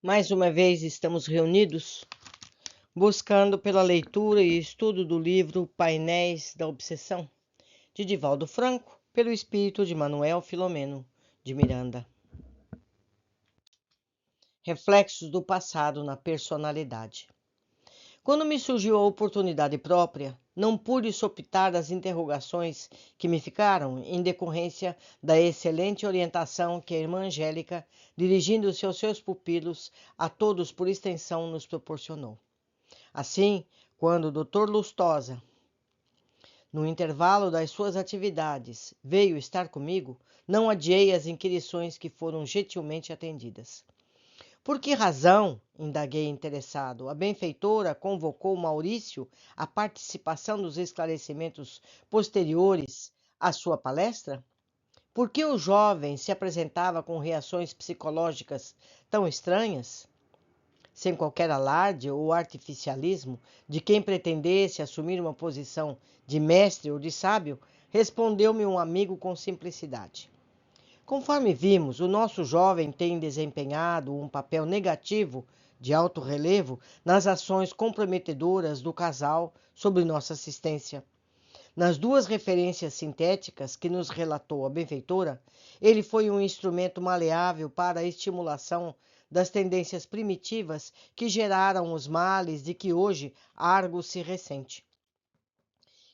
Mais uma vez estamos reunidos buscando pela leitura e estudo do livro Painéis da Obsessão, de Divaldo Franco, pelo espírito de Manuel Filomeno de Miranda. Reflexos do passado na personalidade. Quando me surgiu a oportunidade própria, não pude sopitar das interrogações que me ficaram em decorrência da excelente orientação que a irmã Angélica, dirigindo-se aos seus pupilos, a todos por extensão, nos proporcionou. Assim, quando o Dr. Lustosa, no intervalo das suas atividades, veio estar comigo, não adiei as inquirições que foram gentilmente atendidas. Por que razão, indaguei interessado, a benfeitora convocou Maurício à participação dos esclarecimentos posteriores à sua palestra? Por que o jovem se apresentava com reações psicológicas tão estranhas? Sem qualquer alarde ou artificialismo de quem pretendesse assumir uma posição de mestre ou de sábio, respondeu-me um amigo com simplicidade. Conforme vimos, o nosso jovem tem desempenhado um papel negativo de alto relevo nas ações comprometedoras do casal sobre nossa assistência. Nas duas referências sintéticas que nos relatou a benfeitora, ele foi um instrumento maleável para a estimulação das tendências primitivas que geraram os males de que hoje Argos se ressente.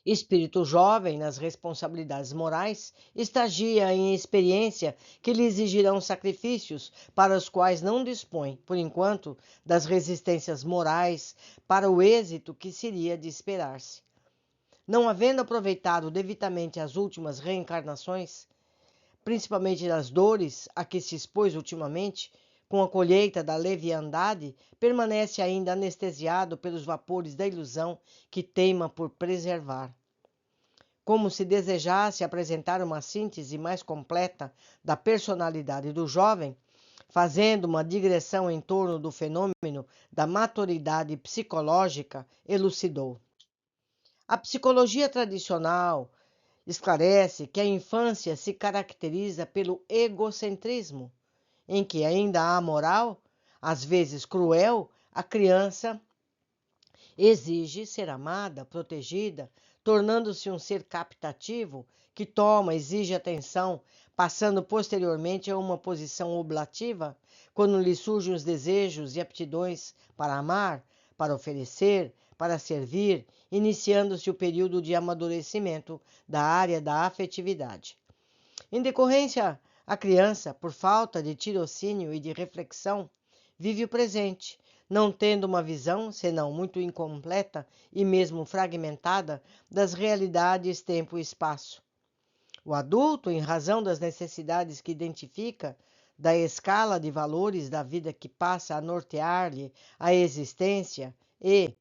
Espírito jovem nas responsabilidades morais, estagia em experiência que lhe exigirão sacrifícios para os quais não dispõe, por enquanto, das resistências morais para o êxito que seria de esperar-se. Não havendo aproveitado devidamente as últimas reencarnações, principalmente das dores a que se expôs ultimamente, com a colheita da leviandade, permanece ainda anestesiado pelos vapores da ilusão que teima por preservar. Como se desejasse apresentar uma síntese mais completa da personalidade do jovem, fazendo uma digressão em torno do fenômeno da maturidade psicológica, elucidou. A psicologia tradicional esclarece que a infância se caracteriza pelo egocentrismo, em que ainda há moral, às vezes cruel, a criança exige ser amada, protegida, tornando-se um ser captativo que toma, exige atenção, passando posteriormente a uma posição oblativa, quando lhe surgem os desejos e aptidões para amar, para oferecer, para servir, iniciando-se o período de amadurecimento da área da afetividade. Em decorrência, a criança, por falta de tirocínio e de reflexão, vive o presente, não tendo uma visão, senão muito incompleta e mesmo fragmentada, das realidades tempo e espaço. O adulto, em razão das necessidades que identifica, da escala de valores da vida que passa a nortear-lhe a existência e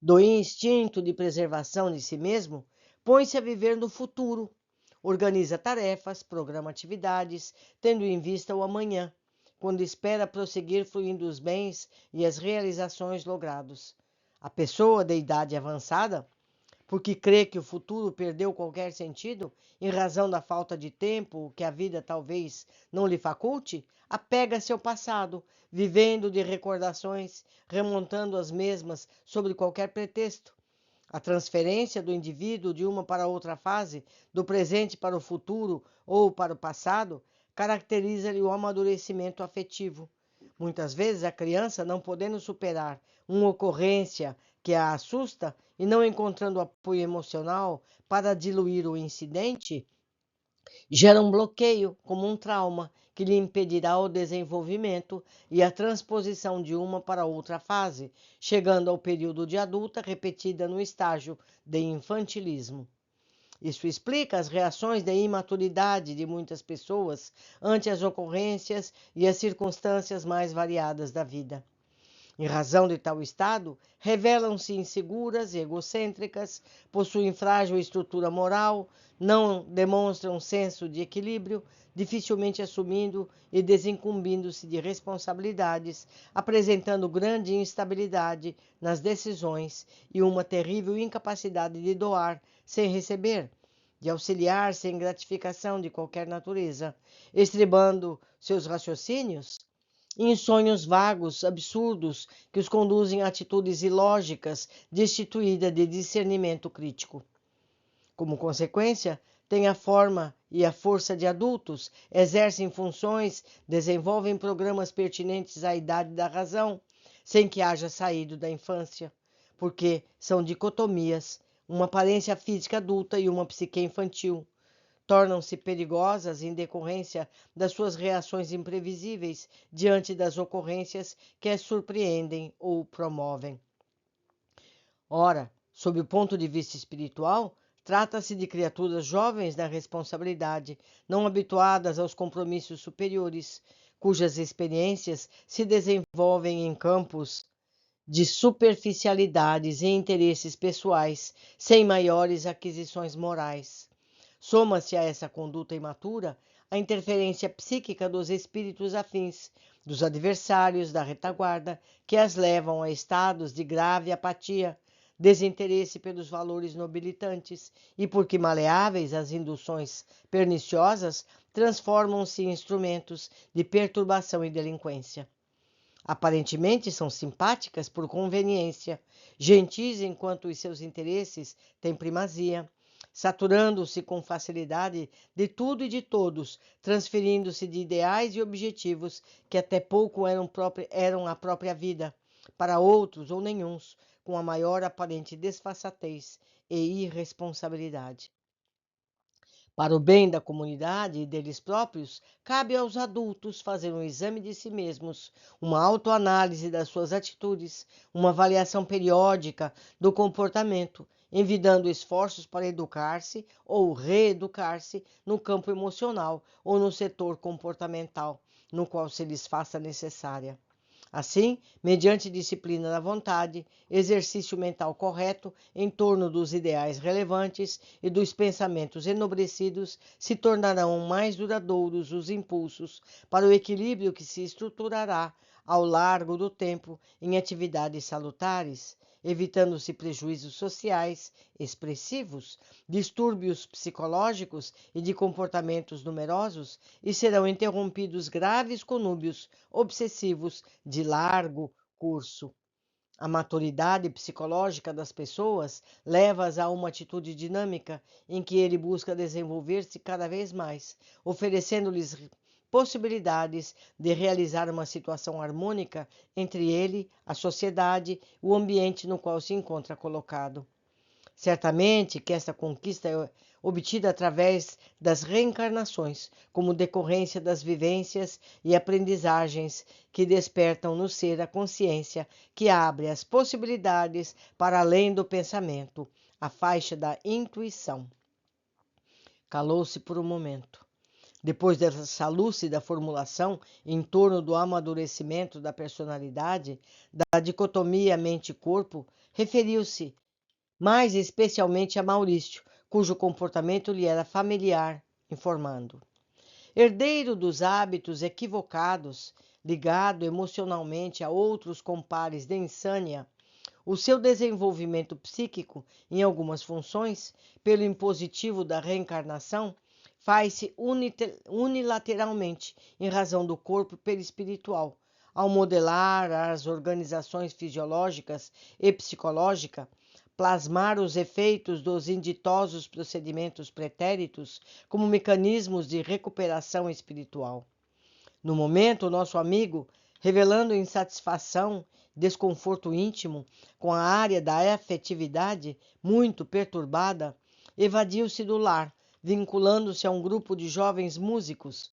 do instinto de preservação de si mesmo, põe-se a viver no futuro, organiza tarefas, programa atividades, tendo em vista o amanhã, quando espera prosseguir fluindo os bens e as realizações logrados. A pessoa de idade avançada, porque crê que o futuro perdeu qualquer sentido, em razão da falta de tempo que a vida talvez não lhe faculte, apega-se ao passado, vivendo de recordações, remontando as mesmas sobre qualquer pretexto. A transferência do indivíduo de uma para outra fase, do presente para o futuro ou para o passado, caracteriza-lhe o amadurecimento afetivo. Muitas vezes a criança, não podendo superar uma ocorrência que a assusta e não encontrando apoio emocional para diluir o incidente, gera um bloqueio, como um trauma, que lhe impedirá o desenvolvimento e a transposição de uma para outra fase, chegando ao período de adulta repetida no estágio de infantilismo. Isso explica as reações de imaturidade de muitas pessoas ante as ocorrências e as circunstâncias mais variadas da vida. Em razão de tal estado, revelam-se inseguras e egocêntricas, possuem frágil estrutura moral, não demonstram senso de equilíbrio, dificilmente assumindo e desincumbindo-se de responsabilidades, apresentando grande instabilidade nas decisões e uma terrível incapacidade de doar sem receber, de auxiliar sem gratificação de qualquer natureza, estribando seus raciocínios em sonhos vagos, absurdos, que os conduzem a atitudes ilógicas, destituídas de discernimento crítico. Como consequência, têm a forma e a força de adultos, exercem funções, desenvolvem programas pertinentes à idade da razão, sem que haja saído da infância, porque são dicotomias, uma aparência física adulta e uma psique infantil. Tornam-se perigosas em decorrência das suas reações imprevisíveis diante das ocorrências que as surpreendem ou promovem. Ora, sob o ponto de vista espiritual, trata-se de criaturas jovens na responsabilidade, não habituadas aos compromissos superiores, cujas experiências se desenvolvem em campos de superficialidades e interesses pessoais, sem maiores aquisições morais. Soma-se a essa conduta imatura a interferência psíquica dos espíritos afins, dos adversários da retaguarda, que as levam a estados de grave apatia, desinteresse pelos valores nobilitantes, e porque maleáveis às induções perniciosas, transformam-se em instrumentos de perturbação e delinquência. Aparentemente são simpáticas por conveniência, gentis enquanto os seus interesses têm primazia, saturando-se com facilidade de tudo e de todos, transferindo-se de ideais e objetivos que até pouco eram a própria vida, para outros ou nenhuns, com a maior aparente desfaçatez e irresponsabilidade. Para o bem da comunidade e deles próprios, cabe aos adultos fazer um exame de si mesmos, uma autoanálise das suas atitudes, uma avaliação periódica do comportamento, envidando esforços para educar-se ou reeducar-se no campo emocional ou no setor comportamental, no qual se lhes faça necessária. Assim, mediante disciplina da vontade, exercício mental correto em torno dos ideais relevantes e dos pensamentos enobrecidos, se tornarão mais duradouros os impulsos para o equilíbrio que se estruturará ao largo do tempo em atividades salutares, evitando-se prejuízos sociais expressivos, distúrbios psicológicos e de comportamentos numerosos, e serão interrompidos graves conúbios obsessivos de largo curso. A maturidade psicológica das pessoas leva-as a uma atitude dinâmica em que ele busca desenvolver-se cada vez mais, oferecendo-lhes possibilidades de realizar uma situação harmônica entre ele, a sociedade, o ambiente no qual se encontra colocado. Certamente que esta conquista é obtida através das reencarnações, como decorrência das vivências e aprendizagens que despertam no ser a consciência que abre as possibilidades para além do pensamento, a faixa da intuição. Calou-se por um momento. Depois dessa lúcida formulação em torno do amadurecimento da personalidade, da dicotomia mente-corpo, referiu-se mais especialmente a Maurício, cujo comportamento lhe era familiar, informando: herdeiro dos hábitos equivocados, ligado emocionalmente a outros compares de insânia, o seu desenvolvimento psíquico em algumas funções, pelo impositivo da reencarnação, faz-se unilateralmente em razão do corpo perispiritual, ao modelar as organizações fisiológicas e psicológicas, plasmar os efeitos dos inditosos procedimentos pretéritos como mecanismos de recuperação espiritual. No momento, o nosso amigo, revelando insatisfação, desconforto íntimo com a área da afetividade muito perturbada, evadiu-se do lar, vinculando-se a um grupo de jovens músicos,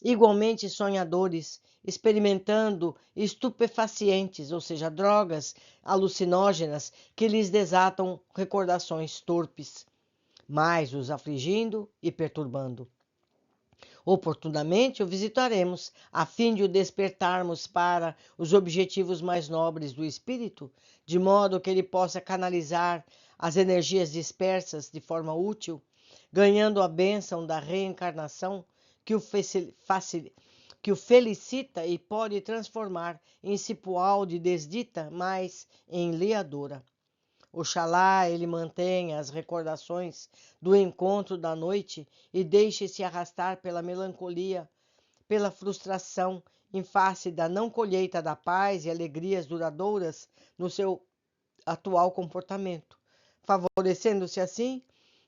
igualmente sonhadores, experimentando estupefacientes, ou seja, drogas alucinógenas que lhes desatam recordações torpes, mais os afligindo e perturbando. Oportunamente o visitaremos, a fim de o despertarmos para os objetivos mais nobres do espírito, de modo que ele possa canalizar as energias dispersas de forma útil, ganhando a bênção da reencarnação que o felicita e pode transformar em cipoal de desdita, mas em leadora. Oxalá ele mantenha as recordações do encontro da noite e deixe-se arrastar pela melancolia, pela frustração em face da não colheita da paz e alegrias duradouras no seu atual comportamento, favorecendo-se assim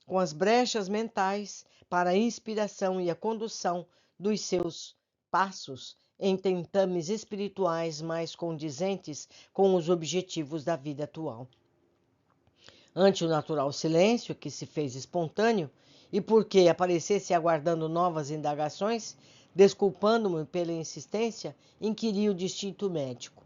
com as brechas mentais para a inspiração e a condução dos seus passos em tentames espirituais mais condizentes com os objetivos da vida atual. Ante o natural silêncio que se fez espontâneo, e porque aparecesse aguardando novas indagações, desculpando-me pela insistência, inquiri o distinto médico.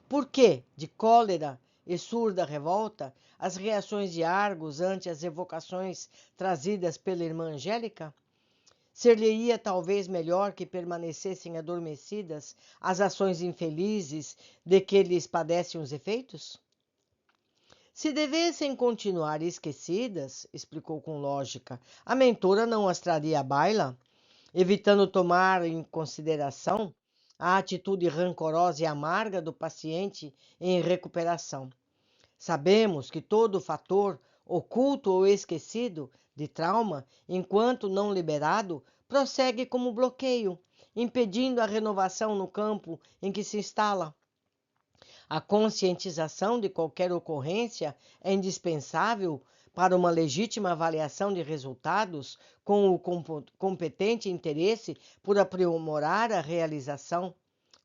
Por que, de cólera e surda revolta, as reações de Argos ante as evocações trazidas pela irmã Angélica? Ser-lhe-ia talvez melhor que permanecessem adormecidas as ações infelizes de que lhes padecem os efeitos? Se devessem continuar esquecidas, explicou com lógica, a mentora não as traria à baila, evitando tomar em consideração a atitude rancorosa e amarga do paciente em recuperação. Sabemos que todo fator, oculto ou esquecido, de trauma, enquanto não liberado, prossegue como bloqueio, impedindo a renovação no campo em que se instala. A conscientização de qualquer ocorrência é indispensável para uma legítima avaliação de resultados, com o competente interesse por aprimorar a realização,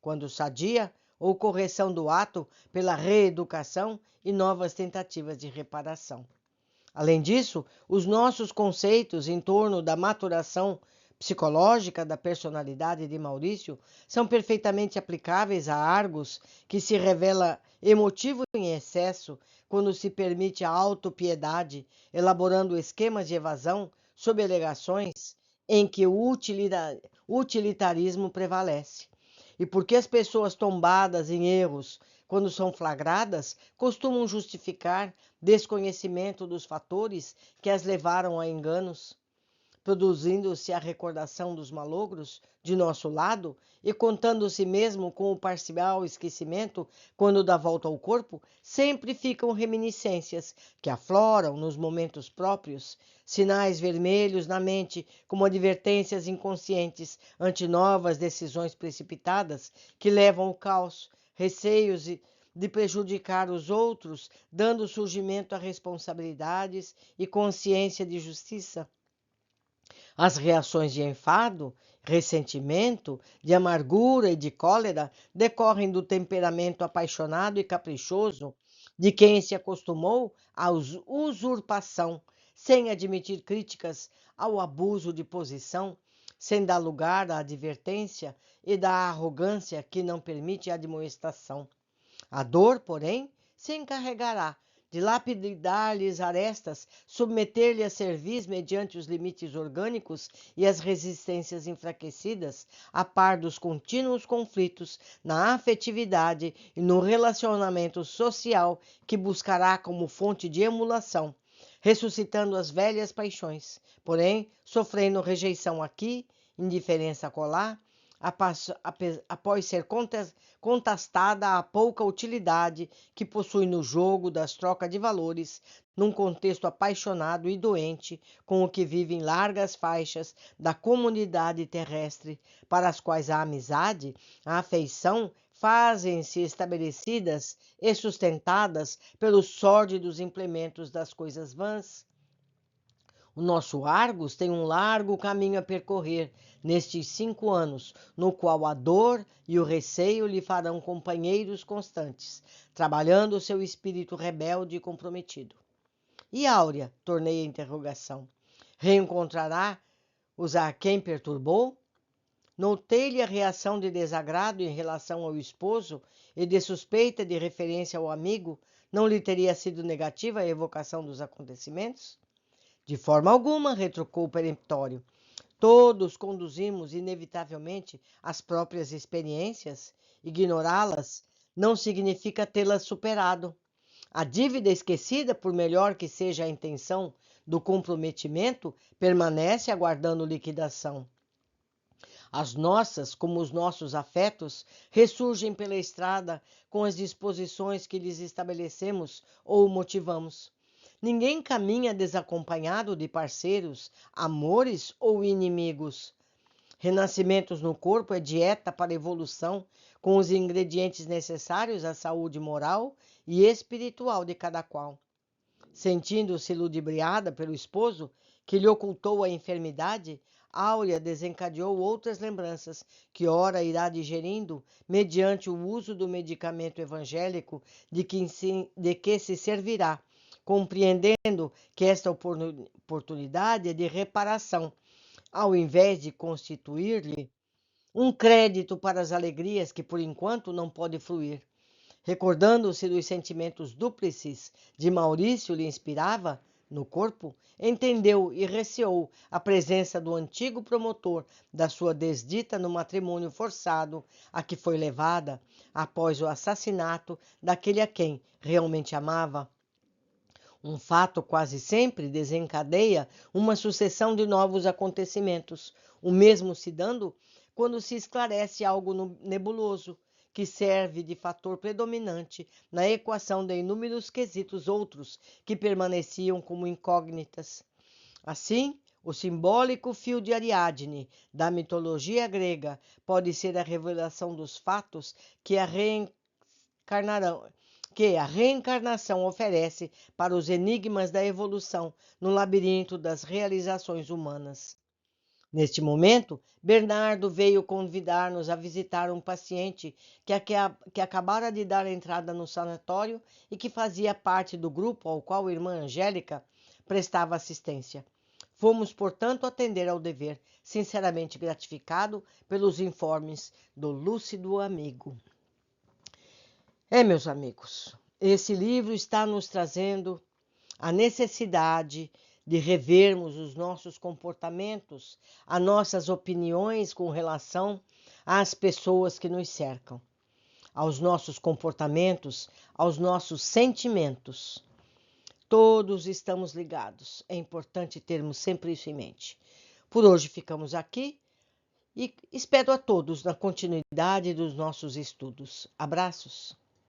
quando sadia, ou correção do ato pela reeducação e novas tentativas de reparação. Além disso, os nossos conceitos em torno da maturação psicológica da personalidade de Maurício são perfeitamente aplicáveis a Argos, que se revela emotivo em excesso quando se permite a autopiedade, elaborando esquemas de evasão sob alegações em que o utilitarismo prevalece. E porque as pessoas tombadas em erros, quando são flagradas, costumam justificar desconhecimento dos fatores que as levaram a enganos, produzindo-se a recordação dos malogros de nosso lado e contando-se mesmo com o parcial esquecimento quando dá volta ao corpo, sempre ficam reminiscências que afloram nos momentos próprios, sinais vermelhos na mente como advertências inconscientes ante novas decisões precipitadas que levam ao caos, receios de prejudicar os outros, dando surgimento a responsabilidades e consciência de justiça. As reações de enfado, ressentimento, de amargura e de cólera decorrem do temperamento apaixonado e caprichoso de quem se acostumou à usurpação, sem admitir críticas ao abuso de posição, sem dar lugar à advertência e da arrogância que não permite a admoestação. A dor, porém, se encarregará de lapidar-lhes arestas, submeter-lhe a cerviz mediante os limites orgânicos e as resistências enfraquecidas, a par dos contínuos conflitos na afetividade e no relacionamento social que buscará como fonte de emulação, ressuscitando as velhas paixões, porém sofrendo rejeição aqui, indiferença acolá, após ser contestada a pouca utilidade que possui no jogo das trocas de valores, num contexto apaixonado e doente com o que vivem largas faixas da comunidade terrestre, para as quais a amizade, a afeição fazem-se estabelecidas e sustentadas pelos sórdidos implementos das coisas vãs. O nosso Argos tem um largo caminho a percorrer nestes 5 anos, no qual a dor e o receio lhe farão companheiros constantes, trabalhando seu espírito rebelde e comprometido. E Áurea? Tornei a interrogação. Reencontrará os a quem perturbou? Notei-lhe a reação de desagrado em relação ao esposo e de suspeita de referência ao amigo. Não lhe teria sido negativa a evocação dos acontecimentos? De forma alguma, retrucou o peremptório. Todos conduzimos inevitavelmente as próprias experiências. Ignorá-las não significa tê-las superado. A dívida esquecida, por melhor que seja a intenção do comprometimento, permanece aguardando liquidação. As nossas, como os nossos afetos, ressurgem pela estrada com as disposições que lhes estabelecemos ou motivamos. Ninguém caminha desacompanhado de parceiros, amores ou inimigos. Renascimentos no corpo é dieta para a evolução, com os ingredientes necessários à saúde moral e espiritual de cada qual. Sentindo-se ludibriada pelo esposo, que lhe ocultou a enfermidade, Áurea desencadeou outras lembranças, que ora irá digerindo, mediante o uso do medicamento evangélico de que se servirá, compreendendo que esta oportunidade é de reparação, ao invés de constituir-lhe um crédito para as alegrias que por enquanto não pode fluir. Recordando-se dos sentimentos dúplices de Maurício lhe inspirava no corpo, entendeu e receou a presença do antigo promotor da sua desdita no matrimônio forçado a que foi levada após o assassinato daquele a quem realmente amava. Um fato quase sempre desencadeia uma sucessão de novos acontecimentos, o mesmo se dando quando se esclarece algo nebuloso, que serve de fator predominante na equação de inúmeros quesitos outros que permaneciam como incógnitas. Assim, o simbólico fio de Ariadne da mitologia grega pode ser a revelação dos fatos que a reencarnação oferece para os enigmas da evolução no labirinto das realizações humanas. Neste momento, Bernardo veio convidar-nos a visitar um paciente que acabara de dar entrada no sanatório e que fazia parte do grupo ao qual a irmã Angélica prestava assistência. Fomos, portanto, atender ao dever, sinceramente gratificado pelos informes do lúcido amigo. Meus amigos, esse livro está nos trazendo a necessidade de revermos os nossos comportamentos, as nossas opiniões com relação às pessoas que nos cercam, aos nossos comportamentos, aos nossos sentimentos. Todos estamos ligados. É importante termos sempre isso em mente. Por hoje ficamos aqui e espero a todos na continuidade dos nossos estudos. Abraços.